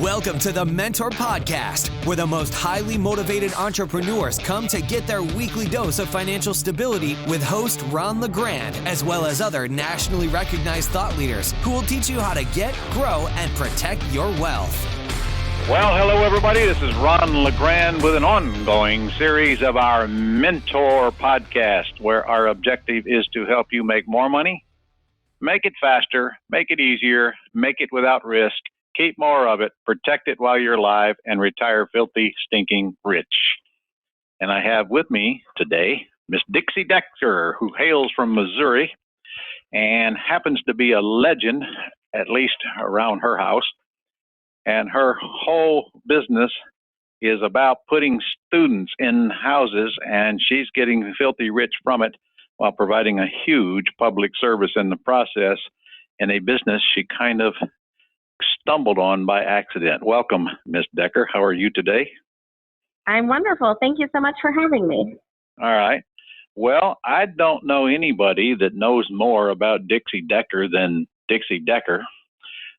Welcome to the Mentor Podcast, where the most highly motivated entrepreneurs come to get their weekly dose of financial stability with host Ron LeGrand, as well as other nationally recognized thought leaders who will teach you how to get, grow, and protect your wealth. Well, hello, everybody. This is Ron LeGrand with an ongoing series of our Mentor Podcast, where our objective is to help you make more money, make it faster, make it easier, make it without risk, keep more of it, protect it while you're alive, and retire filthy, stinking rich. And I have with me today Miss Dixie Decker, who hails from Missouri and happens to be a legend, at least around her house. And her whole business is about putting students in houses, and she's getting filthy rich from it while providing a huge public service in the process in a business she kind of stumbled on by accident. Welcome, Miss Decker. How are you today? I'm wonderful. Thank you so much for having me. All right. Well, I don't know anybody that knows more about Dixie Decker than Dixie Decker.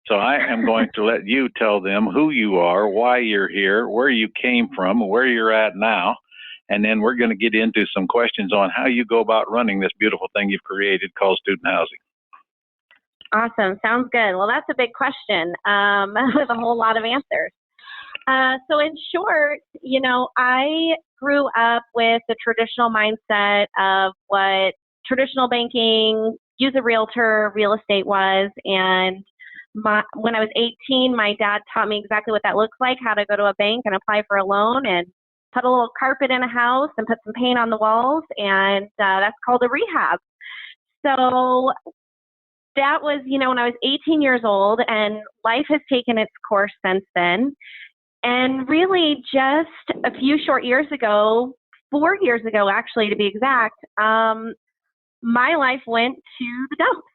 So I am going to let you tell them who you are, why you're here, where you came from, where you're at now, and then we're going to get into some questions on how you go about running this beautiful thing you've created called student housing. Awesome. Sounds good. Well, that's a big question with a whole lot of answers. So in short, I grew up with the traditional mindset of what traditional banking, use a realtor, real estate was. And when I was 18, my dad taught me exactly what that looks like, how to go to a bank and apply for a loan and put a little carpet in a house and put some paint on the walls. And that's called a rehab. So that was, when I was 18 years old, and life has taken its course since then. And really just a few short years ago, 4 years ago, actually, to be exact, my life went to the dumps.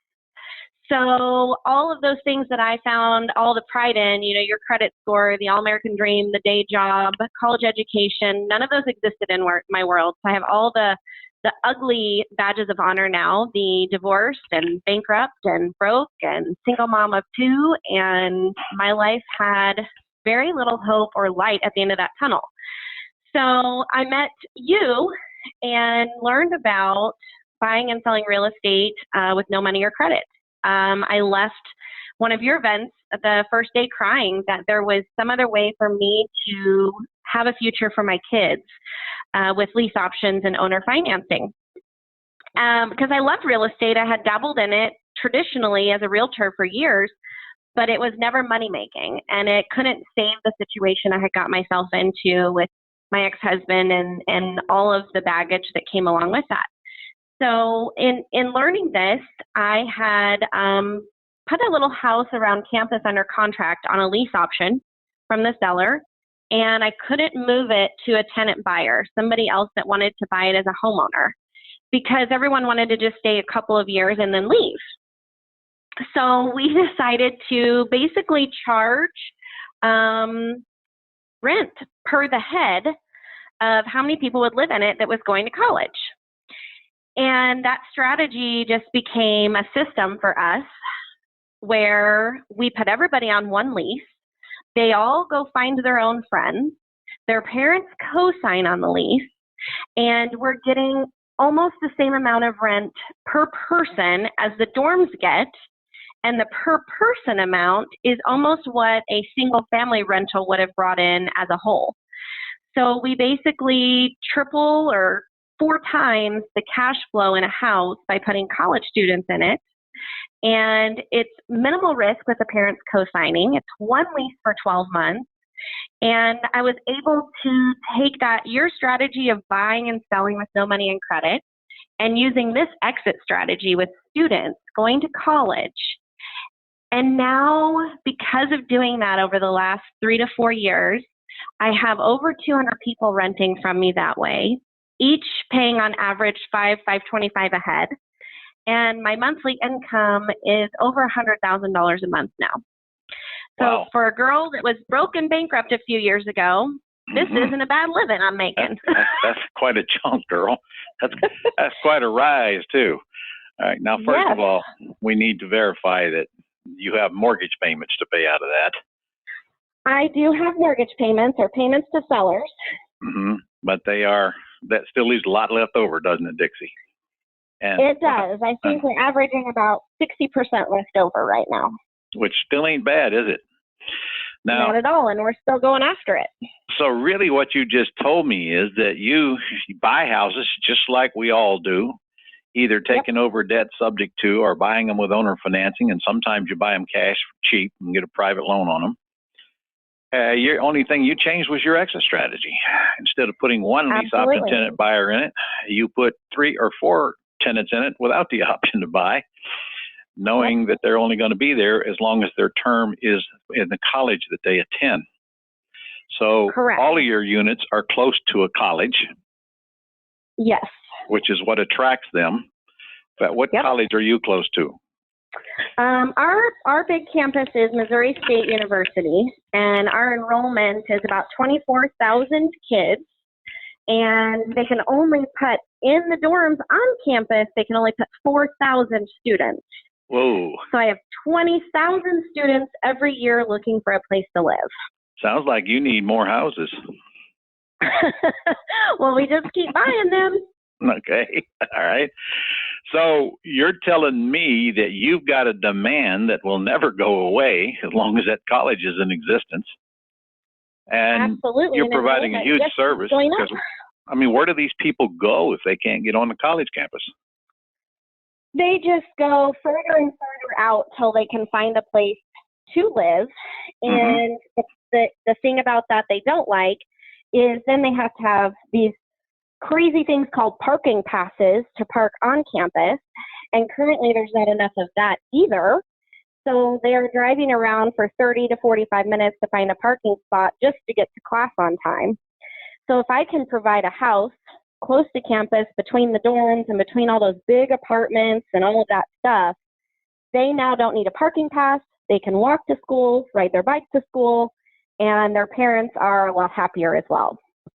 So all of those things that I found all the pride in, your credit score, the all-American dream, the day job, college education, none of those existed in my world. So I have all the ugly badges of honor now, the divorced and bankrupt and broke and single mom of two, and my life had very little hope or light at the end of that tunnel. So I met you and learned about buying and selling real estate with no money or credit. I left one of your events the first day crying that there was some other way for me to have a future for my kids with lease options and owner financing. Because I loved real estate. I had dabbled in it traditionally as a realtor for years, but it was never money making, and it couldn't save the situation I had got myself into with my ex-husband and all of the baggage that came along with that. So in learning this, I had put a little house around campus under contract on a lease option from the seller, and I couldn't move it to a tenant buyer, somebody else that wanted to buy it as a homeowner, because everyone wanted to just stay a couple of years and then leave. So we decided to basically charge rent per the head of how many people would live in it that was going to college. And that strategy just became a system for us where we put everybody on one lease. They all go find their own friends. Their parents co-sign on the lease. And we're getting almost the same amount of rent per person as the dorms get. And the per person amount is almost what a single family rental would have brought in as a whole. So we basically triple or 4 times the cash flow in a house by putting college students in it. And it's minimal risk with the parents co-signing. It's one lease for 12 months. And I was able to take your strategy of buying and selling with no money and credit and using this exit strategy with students going to college. And now, because of doing that over the last 3 to 4 years, I have over 200 people renting from me that way, each paying on average $525 a head. And my monthly income is over $100,000 a month now. So wow. For a girl that was broke and bankrupt a few years ago, this isn't a bad living I'm making. That's quite a chunk, girl. That's quite a rise, too. All right. Now, first of all, we need to verify that you have mortgage payments to pay out of that. I do have mortgage payments or payments to sellers. But that still leaves a lot left over, doesn't it, Dixie? And it does. I think we're averaging about 60% left over right now. Which still ain't bad, is it? Now, not at all, and we're still going after it. So really what you just told me is that you buy houses just like we all do, either taking over debt subject to or buying them with owner financing, and sometimes you buy them cash cheap and get a private loan on them. Your only thing you changed was your exit strategy. Instead of putting one lease option tenant buyer in it, you put 3 or 4 tenants in it without the option to buy, knowing that they're only going to be there as long as their term is in the college that they attend. So all of your units are close to a college. Yes. Which is what attracts them. But what college are you close to? Our big campus is Missouri State University, and our enrollment is about 24,000 kids. And they can only put in the dorms on campus, they can only put 4,000 students. Whoa. So I have 20,000 students every year looking for a place to live. Sounds like you need more houses. Well, we just keep buying them. Okay. All right. So you're telling me that you've got a demand that will never go away as long as that college is in existence. And absolutely. You're providing a huge service. Because, I mean, where do these people go if they can't get on the college campus? They just go further and further out till they can find a place to live. And the thing about that they don't like is then they have to have these crazy things called parking passes to park on campus. And currently there's not enough of that either. So they're driving around for 30 to 45 minutes to find a parking spot just to get to class on time. So if I can provide a house close to campus between the dorms and between all those big apartments and all of that stuff, they now don't need a parking pass. They can walk to school, ride their bike to school, and their parents are a lot happier as well.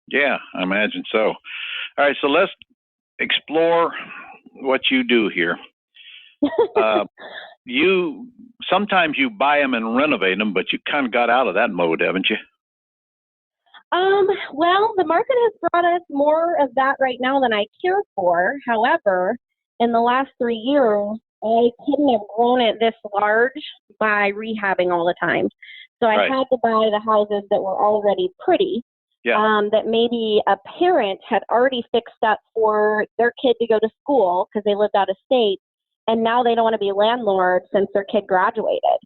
Yeah, I imagine so. All right, so let's explore what you do here. Sometimes you buy them and renovate them, but you kind of got out of that mode, haven't you? Well, the market has brought us more of that right now than I care for. However, in the last 3 years, I couldn't have grown it this large by rehabbing all the time. So I had to buy the houses that were already pretty. That maybe a parent had already fixed up for their kid to go to school because they lived out of state, and now they don't want to be landlords since their kid graduated.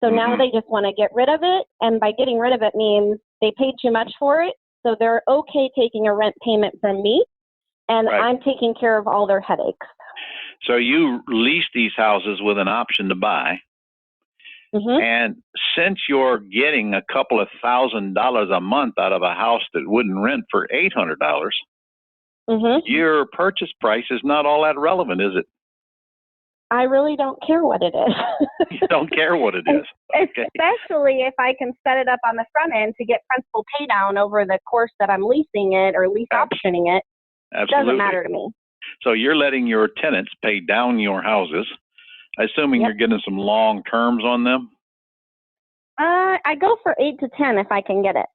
So now they just want to get rid of it, and by getting rid of it means they paid too much for it, so they're okay taking a rent payment from me, and I'm taking care of all their headaches. So you lease these houses with an option to buy. And since you're getting a couple of $1,000s a month out of a house that wouldn't rent for $800, your purchase price is not all that relevant, is it? I really don't care what it is. You don't care what it is. Okay. Especially if I can set it up on the front end to get principal pay down over the course that I'm leasing it or lease optioning it. Absolutely. It doesn't matter to me. So you're letting your tenants pay down your houses, assuming you're getting some long terms on them? I go for 8 to 10 if I can get it.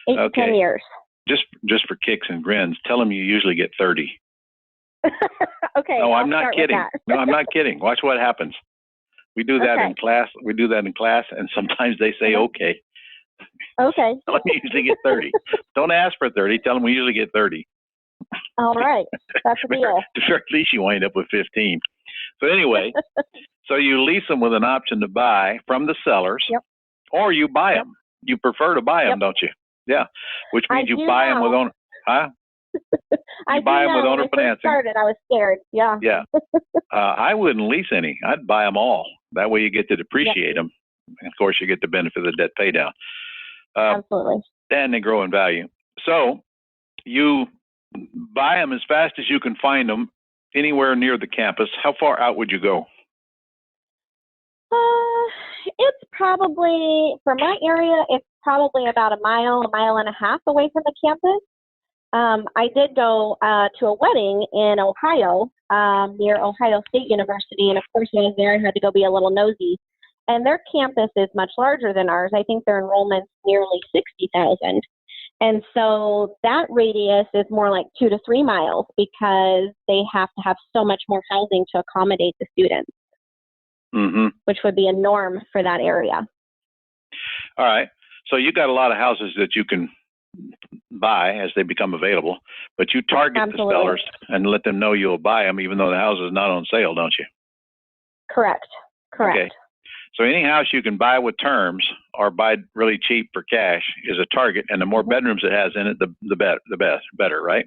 8 to 10 years. Just for kicks and grins, tell them you usually get 30. Okay. No, I'm not kidding. No, I'm not kidding. Watch what happens. We do that in class. We do that in class, and sometimes they say, okay. Okay. Tell them you usually get 30. Don't ask for 30. Tell them we usually get 30. All right. That's the deal. Or at least you wind up with 15. So anyway, so you lease them with an option to buy from the sellers, or you buy them. You prefer to buy them, don't you? Yeah. Which means you buy them with owner. Huh? You buy them with owner financing. When I first started, I was scared. Yeah. Yeah. I wouldn't lease any. I'd buy them all. That way you get to depreciate them. And of course, you get the benefit of the debt pay down. Absolutely. And they grow in value. So you buy them as fast as you can find them anywhere near the campus. How far out would you go? It's probably, for my area, it's probably about a mile and a half away from the campus. I did go to a wedding in Ohio, near Ohio State University, and of course when I was there, I had to go be a little nosy And their campus is much larger than ours. I think their enrollment's nearly 60,000. And so that radius is more like 2 to 3 miles because they have to have so much more housing to accommodate the students, which would be a norm for that area. All right. So you got a lot of houses that you can buy as they become available, but you target the sellers and let them know you'll buy them even though the house is not on sale, don't you? Correct. Okay. So any house you can buy with terms or buy really cheap for cash is a target, and the more bedrooms it has in it, the better, right?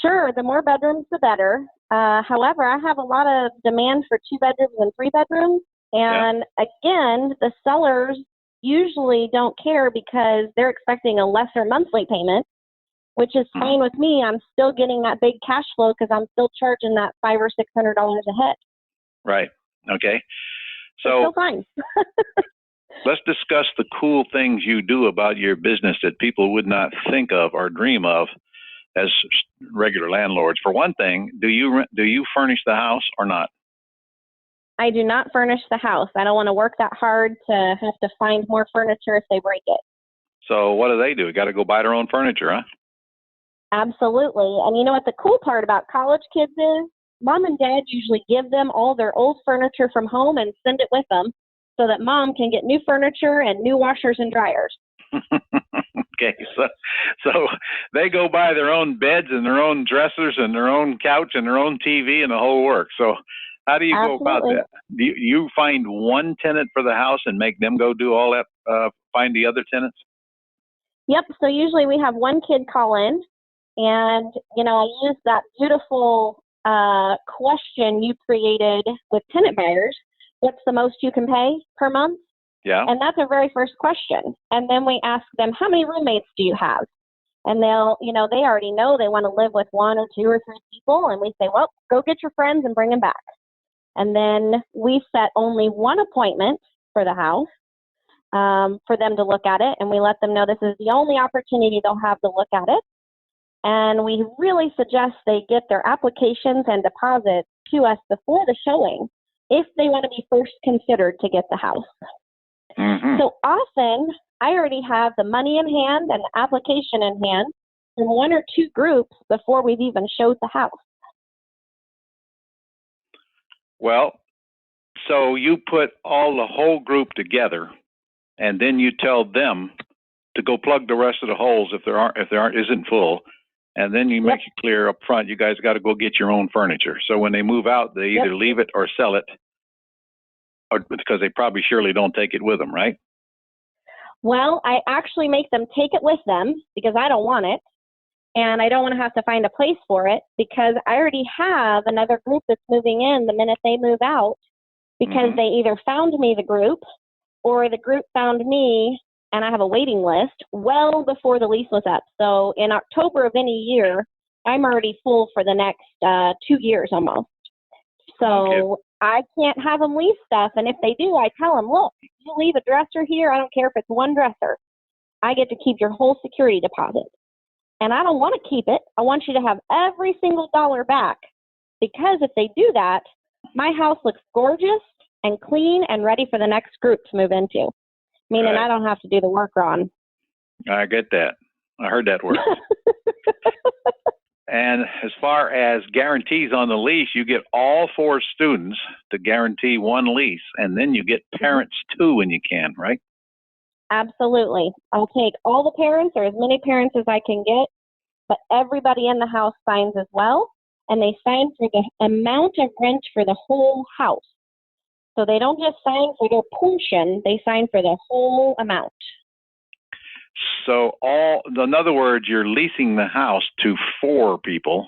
Sure, the more bedrooms, the better. However, I have a lot of demand for 2 bedrooms and 3 bedrooms, and again, the sellers usually don't care because they're expecting a lesser monthly payment, which is fine with me. I'm still getting that big cash flow because I'm still charging that $500 or $600 a head. Right. Okay. So it's still fine. Let's discuss the cool things you do about your business that people would not think of or dream of as regular landlords. For one thing, do you furnish the house or not? I do not furnish the house. I don't want to work that hard to have to find more furniture if they break it. So what do? Got to go buy their own furniture, huh? Absolutely. And you know what the cool part about college kids is? Mom and Dad usually give them all their old furniture from home and send it with them so that Mom can get new furniture and new washers and dryers. Okay, so they go buy their own beds and their own dressers and their own couch and their own TV and the whole work. So how do you go about that? Do you find one tenant for the house and make them go do all that, find the other tenants? Yep, so usually we have one kid call in, and, I use that beautiful question you created with tenant buyers. What's the most you can pay per month? Yeah. And that's our very first question. And then we ask them, how many roommates do you have? And they'll, they already know they want to live with 1 or 2 or 3 people. And we say, well, go get your friends and bring them back. And then we set only one appointment for the house for them to look at it. And we let them know this is the only opportunity they'll have to look at it. And we really suggest they get their applications and deposits to us before the showing if they want to be first considered to get the house. So often, I already have the money in hand and the application in hand from 1 or 2 groups before we've even showed the house. Well, so you put the whole group together, and then you tell them to go plug the rest of the holes if there isn't full. And then you make it clear up front, you guys got to go get your own furniture. So when they move out, they either leave it or sell it, or because they probably surely don't take it with them, right? Well, I actually make them take it with them because I don't want it. And I don't want to have to find a place for it because I already have another group that's moving in the minute they move out because they either found me the group or the group found me, and I have a waiting list well before the lease was up. So in October of any year, I'm already full for the next 2 years almost. So I can't have them leave stuff. And if they do, I tell them, look, if you leave a dresser here, I don't care if it's one dresser. I get to keep your whole security deposit. And I don't want to keep it. I want you to have every single dollar back. Because if they do that, my house looks gorgeous and clean and ready for the next group to move into. Meaning I don't have to do the work, Ron. I get that. I heard that word. And as far as guarantees on the lease, you get all 4 students to guarantee 1 lease, and then you get parents too when you can, right? Absolutely. I'll take all the parents or as many parents as I can get, but everybody in the house signs as well, and they sign for the amount of rent for the whole house. So they don't just sign for their portion, they sign for the whole amount. So in other words, you're leasing the house to 4 people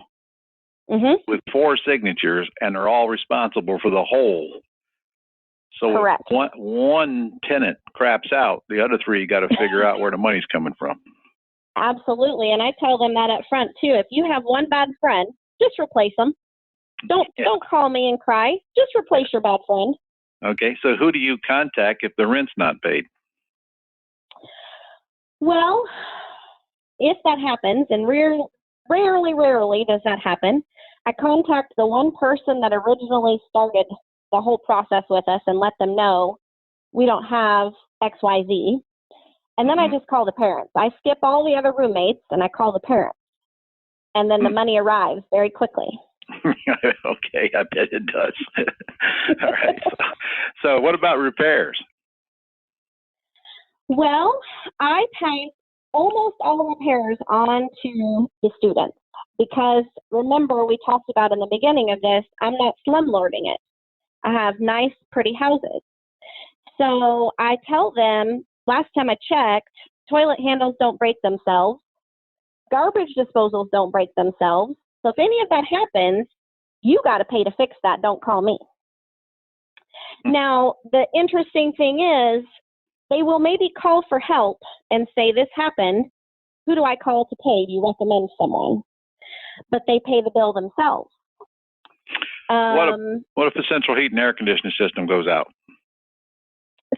with 4 signatures, and they're all responsible for the whole. So correct. If one tenant craps out, the other 3 got to figure out where the money's coming from. Absolutely, and I tell them that up front too. If you have one bad friend, just replace them. Don't call me and cry. Just replace your bad friend. Okay, so who do you contact if the rent's not paid? Well, if that happens, and rarely does that happen, I contact the one person that originally started the whole process with us and let them know we don't have XYZ. And then I just call the parents. I skip all the other roommates and I call the parents. And then the money arrives very quickly. Okay, I bet it does. All right. So what about repairs? Well, I pass almost all repairs on to the students because remember we talked about in the beginning of this, I'm not slumlording it. I have nice, pretty houses. So I tell them, last time I checked, toilet handles don't break themselves. Garbage disposals don't break themselves. So if any of that happens, you got to pay to fix that. Don't call me. Now, the interesting thing is they will maybe call for help and say, this happened. Who do I call to pay? Do you recommend someone? But they pay the bill themselves. What if the central heat and air conditioning system goes out?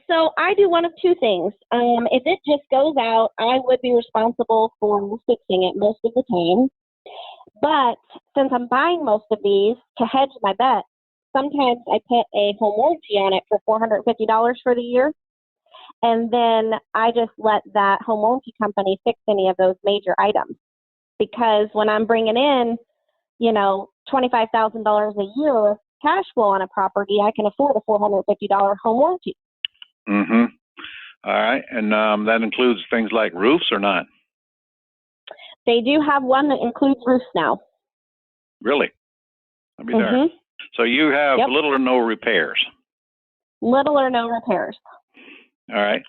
So I do one of two things. If it just goes out, I would be responsible for fixing it most of the time. But since I'm buying most of these to hedge my bet, sometimes I put a home warranty on it for $450 for the year. And then I just let that home warranty company fix any of those major items. Because when I'm bringing in, $25,000 a year cash flow on a property, I can afford a $450 home warranty. Mm-hmm. All right. And that includes things like roofs or not? They do have one that includes roofs now. Really? I'll be there. So you have little or no repairs? Little or no repairs. All right.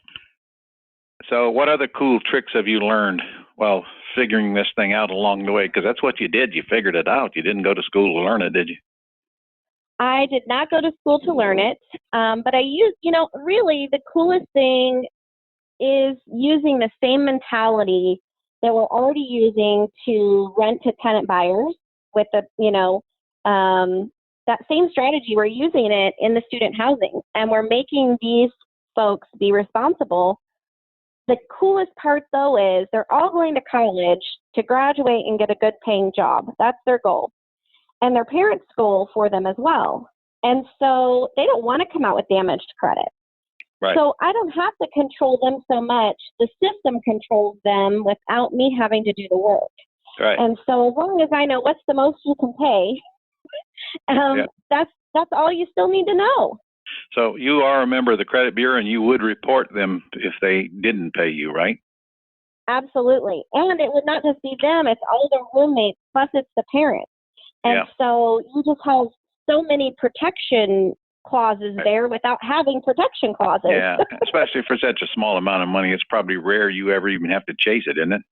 So what other cool tricks have you learned while figuring this thing out along the way? Because that's what you did. You figured it out. You didn't go to school to learn it, did you? I did not go to school to learn it, but I used, really the coolest thing is using the same mentality that we're already using to rent to tenant buyers with the, that same strategy. We're using it in the student housing, and we're making these folks be responsible. The coolest part, though, is they're all going to college to graduate and get a good paying job. That's their goal. And their parents' goal for them as well. And so they don't want to come out with damaged credit. Right. So I don't have to control them so much. The system controls them without me having to do the work. Right. And so as long as I know what's the most you can pay, that's all you still need to know. So you are a member of the credit bureau, and you would report them if they didn't pay you, right? Absolutely. And it would not just be them, it's all their roommates, plus it's the parents. And so you just have so many protection clauses there without having protection clauses. Yeah, especially for such a small amount of money. It's probably rare you ever even have to chase it, isn't it?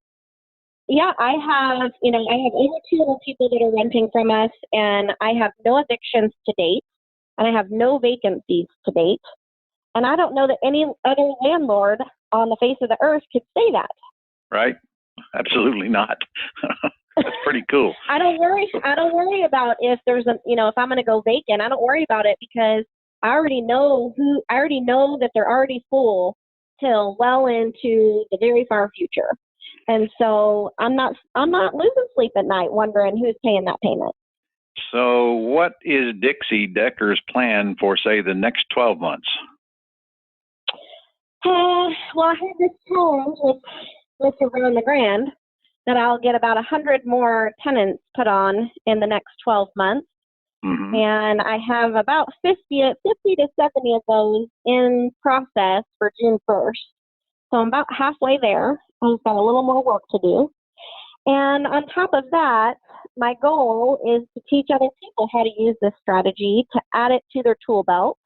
Yeah, I have over 200 people that are renting from us, and I have no evictions to date, and I have no vacancies to date. And I don't know that any other landlord on the face of the earth could say that. Right? Absolutely not. That's pretty cool. I don't worry about if there's if I'm going to go vacant. I don't worry about it because I already know that they're already full till well into the very far future. And so I'm not losing sleep at night wondering who's paying that payment. So what is Dixie Decker's plan for, say, the next 12 months? Well, I have this challenge with LeGrand that I'll get about 100 more tenants put on in the next 12 months. Mm-hmm. And I have about 50 to 70 of those in process for June 1st. So I'm about halfway there. I've got a little more work to do. And on top of that, my goal is to teach other people how to use this strategy, to add it to their tool belt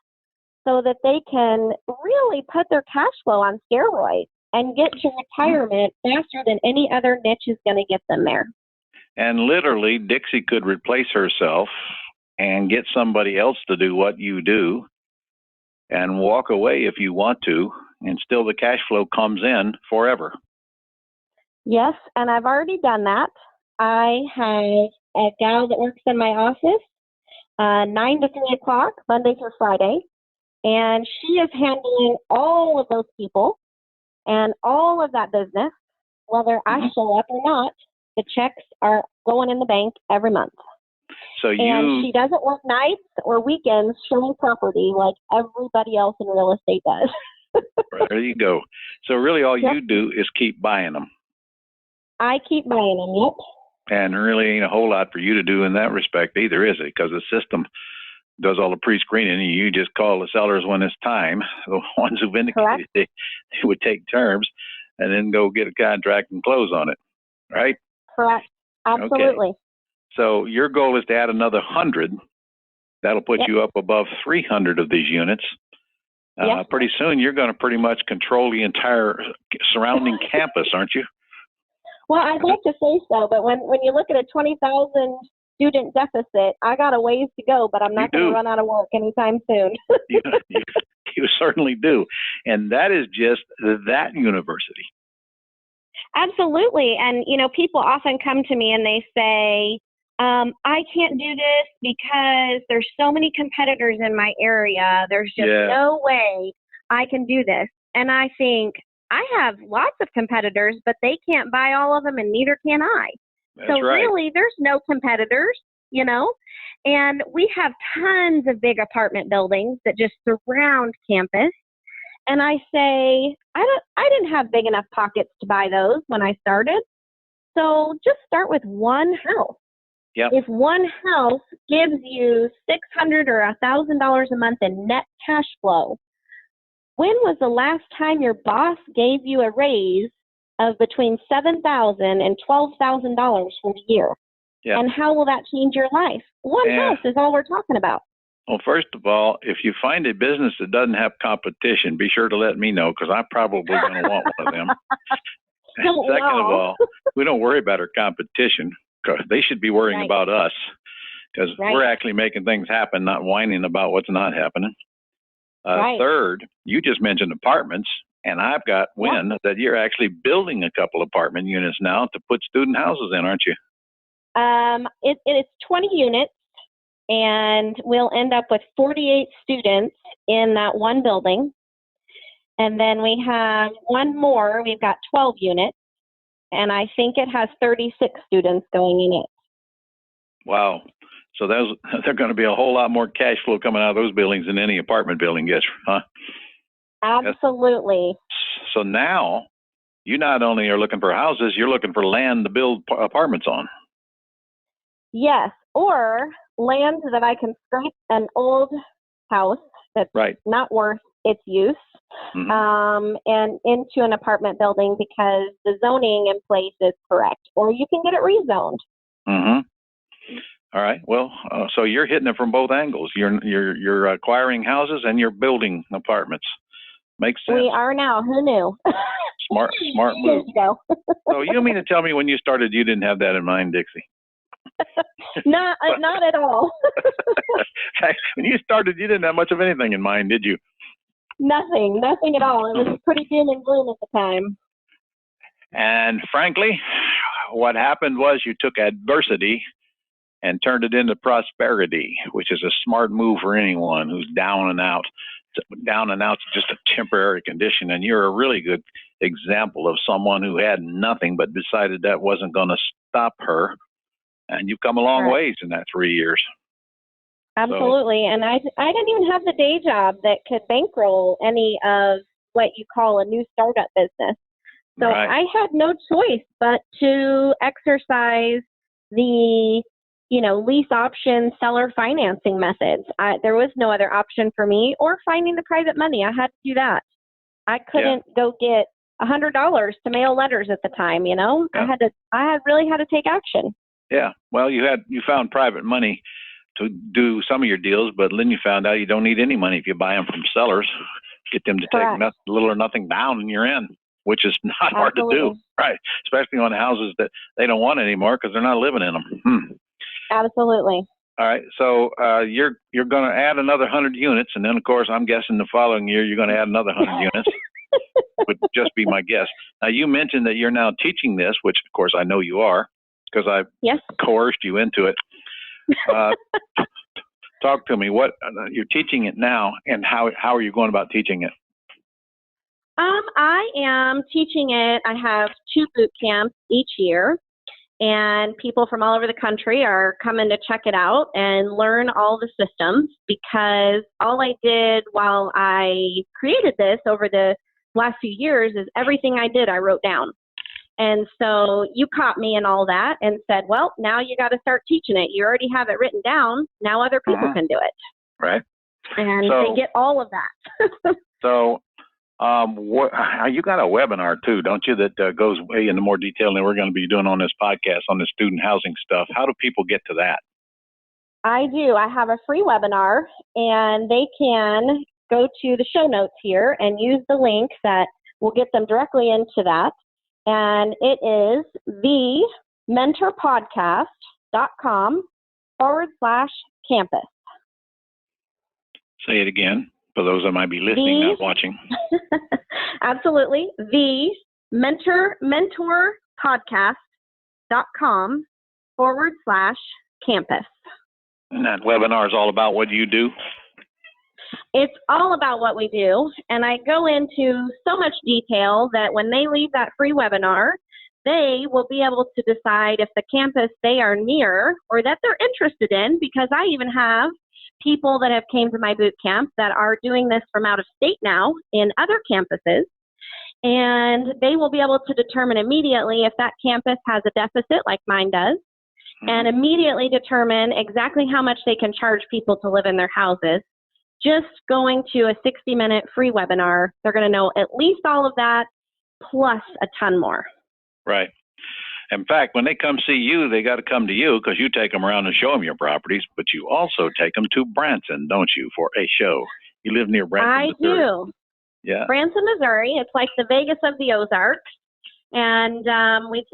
so that they can really put their cash flow on steroids and get to retirement faster than any other niche is going to get them there. And literally, Dixie could replace herself and get somebody else to do what you do and walk away if you want to, and still the cash flow comes in forever. Yes, and I've already done that. I have a gal that works in my office 9 to 3 o'clock, Monday through Friday, and she is handling all of those people and all of that business, whether I show up or not. The checks are going in the bank every month. So And she doesn't work nights or weekends showing property like everybody else in real estate does. There you go. So really all Yep. you do is keep buying them. I keep buying them, yep. And really ain't a whole lot for you to do in that respect either, is it? Because the system does all the pre-screening, and you just call the sellers when it's time. The ones who've indicated they would take terms, and then go get a contract and close on it, right? Correct. Absolutely. Okay. So your goal is to add another 100. That'll put Yep. you up above 300 of these units. Yep. Pretty soon you're going to pretty much control the entire surrounding campus, aren't you? Well, I'd like to say so, but when you look at a 20,000 student deficit, I got a ways to go, but I'm not going to run out of work anytime soon. you certainly do. And that is just that university. Absolutely. And, people often come to me and they say, I can't do this because there's so many competitors in my area. There's just no way I can do this. And I think I have lots of competitors, but they can't buy all of them and neither can I. That's so right. Really, there's no competitors, and we have tons of big apartment buildings that just surround campus. And I say, I didn't have big enough pockets to buy those when I started. So just start with one house. Yep. If one house gives you $600 or $1,000 a month in net cash flow, when was the last time your boss gave you a raise of between $7,000 and $12,000 for the year? Yep. And how will that change your life? One house is all we're talking about. Well, first of all, if you find a business that doesn't have competition, be sure to let me know, because I'm probably going to want one of them. Second of all, we don't worry about our competition. They should be worrying about us, because we're actually making things happen, not whining about what's not happening. Third, you just mentioned apartments, and I've got wind that you're actually building a couple apartment units now to put student houses in, aren't you? It's 20 units, and we'll end up with 48 students in that one building. And then we have one more. We've got 12 units, and I think it has 36 students going in it. Wow. So there's going to be a whole lot more cash flow coming out of those buildings than any apartment building gets, huh? Absolutely. So now you not only are looking for houses, you're looking for land to build apartments on. Yes, or land that I can scrape an old house that's not worth its use, and into an apartment building because the zoning in place is correct, or you can get it rezoned. Mm-hmm. All right. Well, so you're hitting it from both angles. You're acquiring houses and you're building apartments. Makes sense. We are now. Who knew? Smart move. So you mean to tell me when you started you didn't have that in mind, Dixie? Not at all. When you started, you didn't have much of anything in mind, did you? Nothing at all. It was pretty doom and gloom at the time. And frankly, what happened was you took adversity and turned it into prosperity, which is a smart move for anyone who's down and out. Down and out's just a temporary condition, and you're a really good example of someone who had nothing but decided that wasn't going to stop her. And you've come a long ways in that 3 years. Absolutely. And I didn't even have the day job that could bankroll any of what you call a new startup business. So I had no choice but to exercise the, lease option seller financing methods. There was no other option for me, or finding the private money. I had to do that. I couldn't go get $100 to mail letters at the time, I really had to take action. Yeah. Well, you found private money to do some of your deals, but then you found out you don't need any money if you buy them from sellers. Get them to take little or nothing down and you're in, which is not hard to do, right? Especially on houses that they don't want anymore because they're not living in them. Absolutely. All right. So you're going to add another 100 units, and then, of course, I'm guessing the following year you're going to add another 100 units. Would just be my guess. Now, you mentioned that you're now teaching this, which, of course, I know you are because I coerced you into it. Talk to me. What you're teaching it now, and how are you going about teaching it? I am teaching it. I have 2 boot camps each year, and people from all over the country are coming to check it out and learn all the systems, because all I did while I created this over the last few years is everything I did, I wrote down. And so you caught me in all that and said, well, now you got to start teaching it. You already have it written down. Now other people can do it. Right. And they get all of that. So you got a webinar too, don't you, that goes way into more detail than we're going to be doing on this podcast on the student housing stuff. How do people get to that? I do. I have a free webinar, and they can go to the show notes here and use the link that will get them directly into that. And it is thementorpodcast.com/campus. Say it again for those that might be listening, not watching. Absolutely. thementorpodcast.com/campus. And that webinar is all about what you do? It's all about what we do, and I go into so much detail that when they leave that free webinar, they will be able to decide if the campus they are near or that they're interested in, because I even have people that have came to my boot camp that are doing this from out of state now in other campuses, and they will be able to determine immediately if that campus has a deficit like mine does, and immediately determine exactly how much they can charge people to live in their houses. Just going to a 60-minute free webinar, they're going to know at least all of that, plus a ton more. Right. In fact, when they come see you, they got to come to you because you take them around and show them your properties, but you also take them to Branson, don't you, for a show? You live near Branson, Missouri. I do. Yeah. Branson, Missouri. It's like the Vegas of the Ozarks. And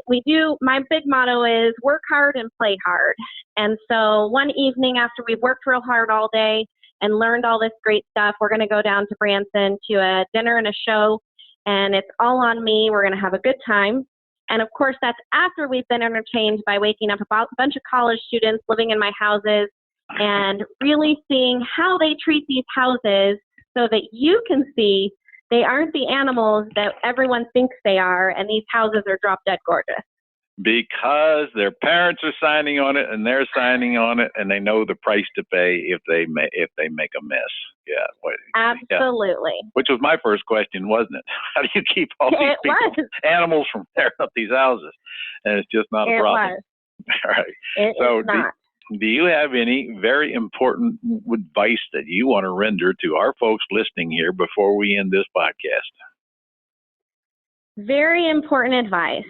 we do, my big motto is work hard and play hard. And so one evening after we've worked real hard all day and learned all this great stuff, we're going to go down to Branson to a dinner and a show, and it's all on me. We're going to have a good time. And of course, that's after we've been entertained by waking up a bunch of college students living in my houses and really seeing how they treat these houses so that you can see they aren't the animals that everyone thinks they are, and these houses are drop dead gorgeous. Because their parents are signing on it and they're signing on it, and they know the price to pay if they make a mess. Yeah. Absolutely. Yeah. Which was my first question, wasn't it? How do you keep all these animals from tearing up these houses? And it's just not a problem. All right. It is not. Do you have any very important advice that you want to render to our folks listening here before we end this podcast? Very important advice.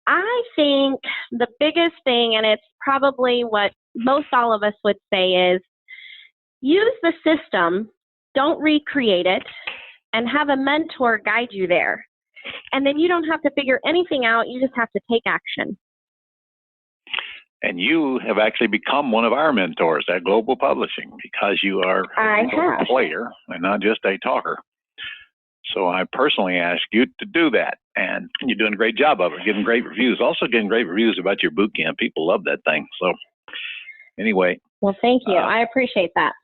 I think the biggest thing, and it's probably what most all of us would say, is use the system, don't recreate it, and have a mentor guide you there. And then you don't have to figure anything out, you just have to take action. And you have actually become one of our mentors at Global Publishing because you are a player and not just a talker. So I personally ask you to do that, and you're doing a great job of it, getting great reviews. Also getting great reviews about your boot camp. People love that thing. So anyway. Well, thank you. I appreciate that.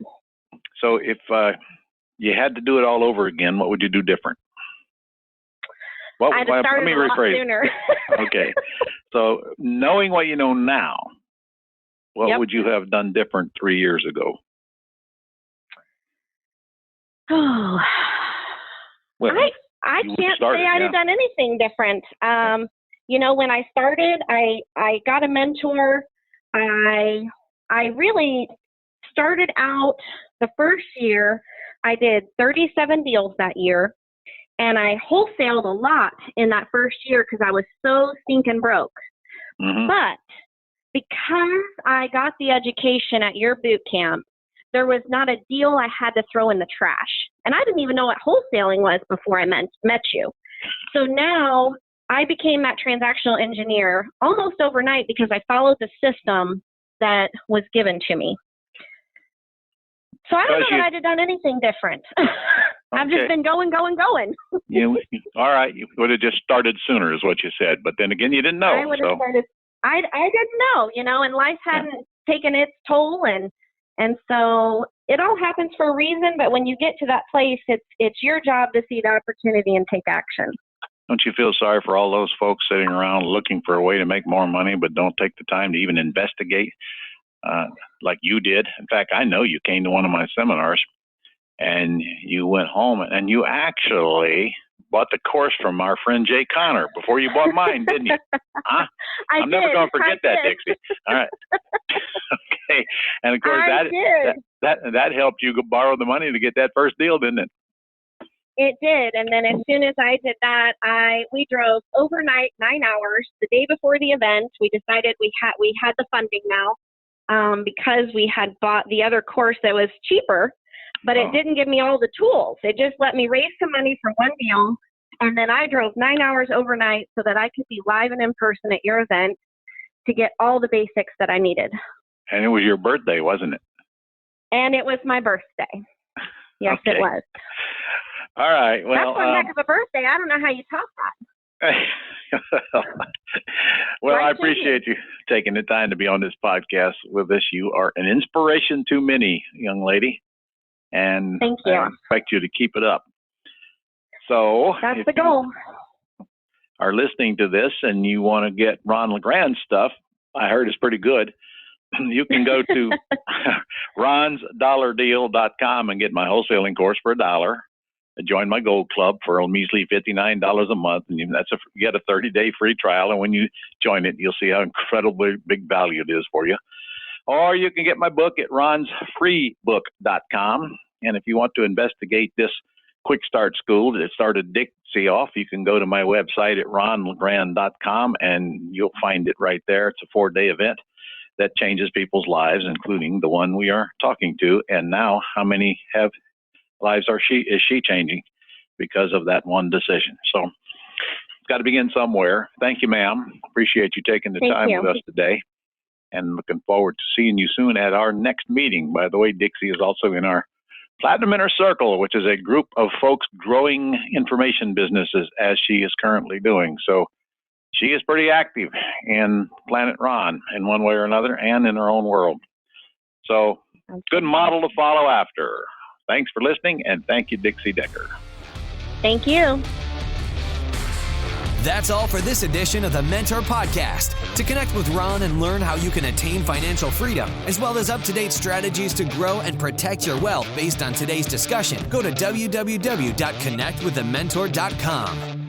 So if you had to do it all over again, what would you do different? I'd have started a lot sooner. Okay. So knowing what you know now, what would you have done different 3 years ago? Oh, well, I can't say I'd have done anything different. When I started, I got a mentor. I really started out the first year. I did 37 deals that year, and I wholesaled a lot in that first year because I was so stinking broke. Mm-hmm. But because I got the education at your boot camp, there was not a deal I had to throw in the trash. And I didn't even know what wholesaling was before I met you. So now I became that transactional engineer almost overnight because I followed the system that was given to me. So I don't know that I'd have done anything different. I've just been going. All right. You would have just started sooner is what you said. But then again, you didn't know. I would have started. I didn't know, and life hadn't taken its toll. And so it all happens for a reason. But when you get to that place, it's your job to see the opportunity and take action. Don't you feel sorry for all those folks sitting around looking for a way to make more money, but don't take the time to even investigate like you did? In fact, I know you came to one of my seminars and you went home and you actually bought the course from our friend Jay Connor before you bought mine, didn't you? Huh? I'm never going to forget that, Dixie. All right. Okay. And of course, that helped you borrow the money to get that first deal, didn't it? It did. And then as soon as I did that, we drove overnight 9 hours the day before the event. We decided we had the funding now because we had bought the other course that was cheaper, but it didn't give me all the tools. It just let me raise some money for one deal. And then I drove 9 hours overnight so that I could be live and in person at your event to get all the basics that I needed. And it was your birthday, wasn't it? And it was my birthday. Yes, okay. It was. All right. Well, that's one heck of a birthday. I don't know how you top that. Well, I appreciate you taking the time to be on this podcast with us. You are an inspiration to many, young lady, and thank you. I expect you to keep it up. So that's the goal. Are listening to this and you want to get Ron LeGrand stuff, I heard it's pretty good. You can go to ronsdollardeal.com and get my wholesaling course for $1. Join my Gold Club for a measly $59 a month, and you get a 30-day free trial. And when you join it, you'll see how incredibly big value it is for you. Or you can get my book at ronsfreebook.com. And if you want to investigate this Quick Start School that started Dixie off, you can go to my website at ronlegrand.com, and you'll find it right there. It's a 4-day event that changes people's lives, including the one we are talking to. And now, how many have lives is she changing because of that one decision? So it's got to begin somewhere. Thank you, ma'am. Appreciate you taking the time with us today, and looking forward to seeing you soon at our next meeting. By the way, Dixie is also in our Platinum Inner Circle, which is a group of folks growing information businesses as she is currently doing. So she is pretty active in Planet Ron in one way or another, and in her own world. So good model to follow after. Thanks for listening, and thank you, Dixie Decker. Thank you. That's all for this edition of the Mentor Podcast. To connect with Ron and learn how you can attain financial freedom, as well as up-to-date strategies to grow and protect your wealth based on today's discussion, go to www.connectwiththementor.com.